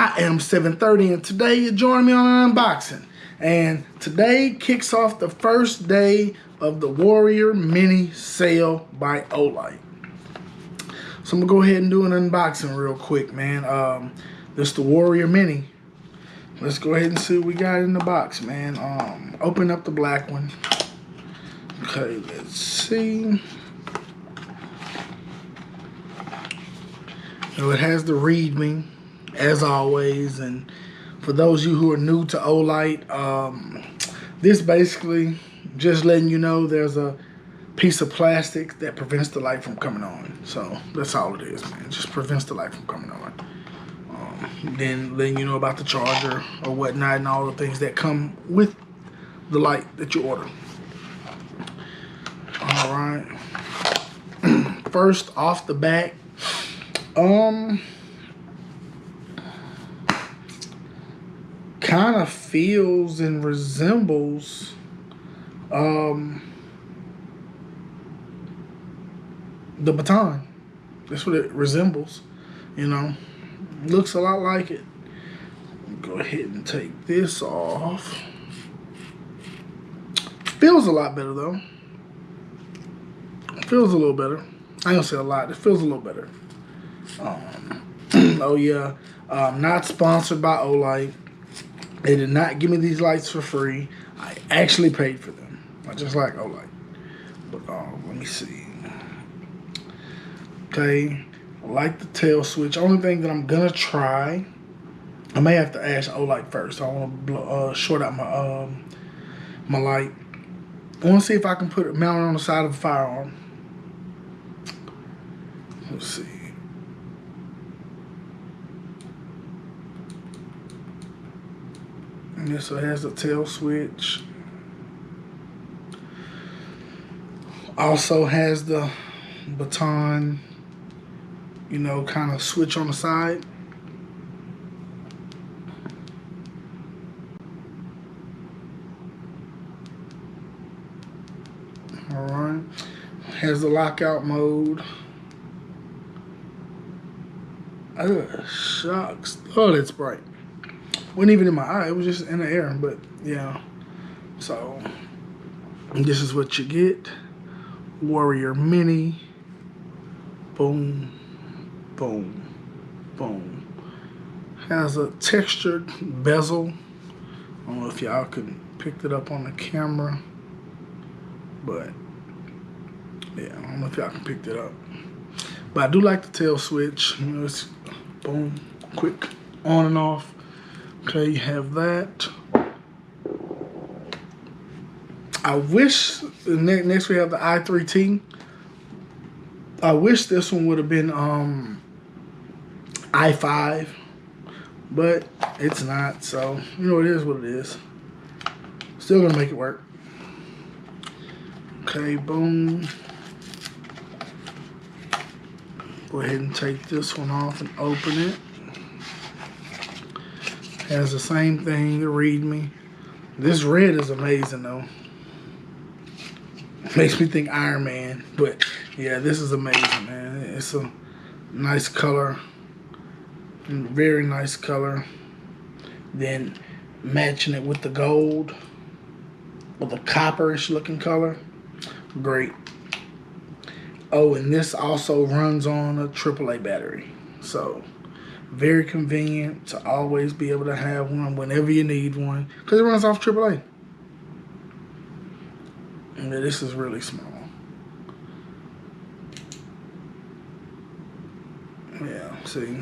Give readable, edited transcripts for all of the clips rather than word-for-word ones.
I am 730 and today you're joining me on an unboxing. And today kicks off the first day of the Warrior Mini sale by Olight. So I'm gonna go ahead and do an unboxing real quick, man. This is the Warrior Mini. Let's go ahead and see what we got in the box, man. Open up the black one. Okay, let's see. So it has the README, as always, and for those of you who are new to Olight, this basically just letting you know there's a piece of plastic that prevents the light from coming on. So that's all it is, man. It just prevents the light from coming on. Then letting you know about the charger or whatnot and all the things that come with the light that you order. All right. First off the bat, kind of feels and resembles the baton. That's what it resembles, you know. Looks a lot like it. Go ahead and take this off. Feels a lot better though. Feels a little better. I don't say a lot. It feels a little better. Oh yeah. Not sponsored by Olight. They did not give me these lights for free. I actually paid for them. I just like Olight. But let me see. Okay. I like the tail switch. Only thing that I'm gonna try, I may have to ask Olight first. I want to short out my my light. I want to see if I can put it mounted on the side of the firearm. Let's see. Yeah, so it has a tail switch. Also has the baton, you know, kind of switch on the side. All right. Has the lockout mode. Oh, shucks. Oh, that's bright. Wasn't even in my eye. It was just in the air. But, yeah. So, this is what you get. Warrior Mini. Boom. Boom. Boom. Has a textured bezel. I don't know if y'all can pick it up on the camera. But, yeah, I don't know if y'all can pick it up. But I do like the tail switch. You know, it's boom, quick, on and off. Okay, you have that. I wish, next we have the i3T. I wish this one would have been i5, but it's not. So, you know, it is what it is. Still gonna make it work. Okay, boom. Go ahead and take this one off and open it. Has the same thing, the README. This red is amazing though. Makes me think Iron Man, but yeah, this is amazing, man. It's a nice color, very nice color. Then matching it with the gold, with a copperish looking color, great. Oh, and this also runs on a AAA battery, so very convenient to always be able to have one whenever you need one, because it runs off AAA. And this is really small. Yeah, see?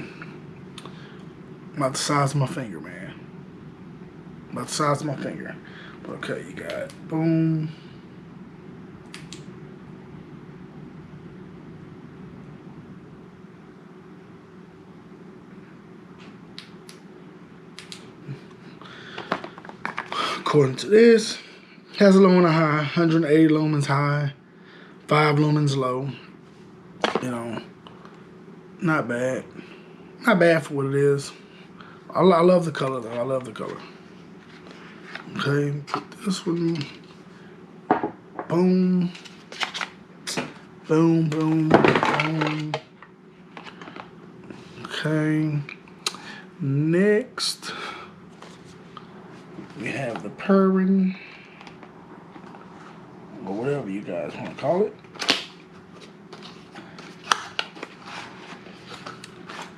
About the size of my finger, man. About the size of my finger. Okay, you got boom. According to this, has a low and a high, 180 lumens high, 5 lumens low. You know, not bad. Not bad for what it is. I love the color though. I love the color. Okay, put this one. Boom. Boom, boom, boom. Okay. Next, we have the Perun, or whatever you guys want to call it.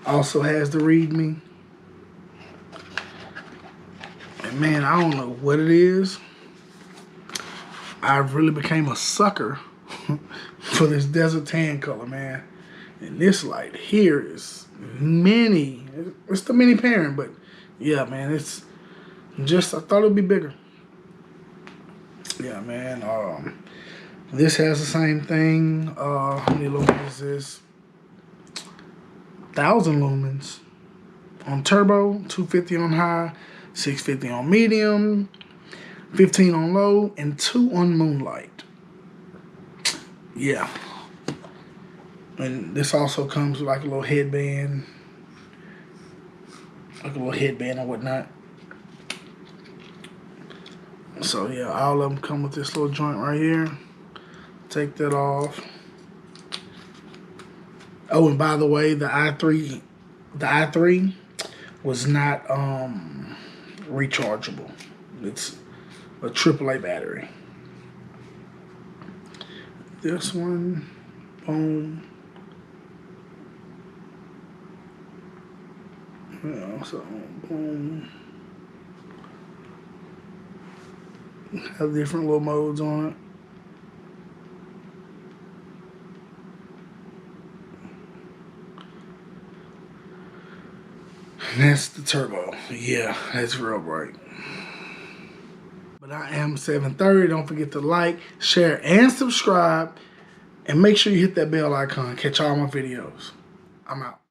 Also has the README. And man, I don't know what it is. I really became a sucker for this desert tan color, man. And this light here is mini. It's the mini Perun, but yeah, man, it's just, I thought it would be bigger. Yeah, man. This has the same thing. How many lumens is this? 1,000 lumens on turbo, 250 on high, 650 on medium, 15 on low, and 2 on moonlight. Yeah. And this also comes with like a little headband. Like a little headband or whatnot. So yeah, all of them come with this little joint right here. Take that off. Oh, and by the way, the i3 was not rechargeable. It's a AAA battery. This one, boom. Yeah, so boom. Have different little modes on it. And that's the turbo. Yeah, that's real bright. But I am 730. Don't forget to like, share, and subscribe. And make sure you hit that bell icon. Catch all my videos. I'm out.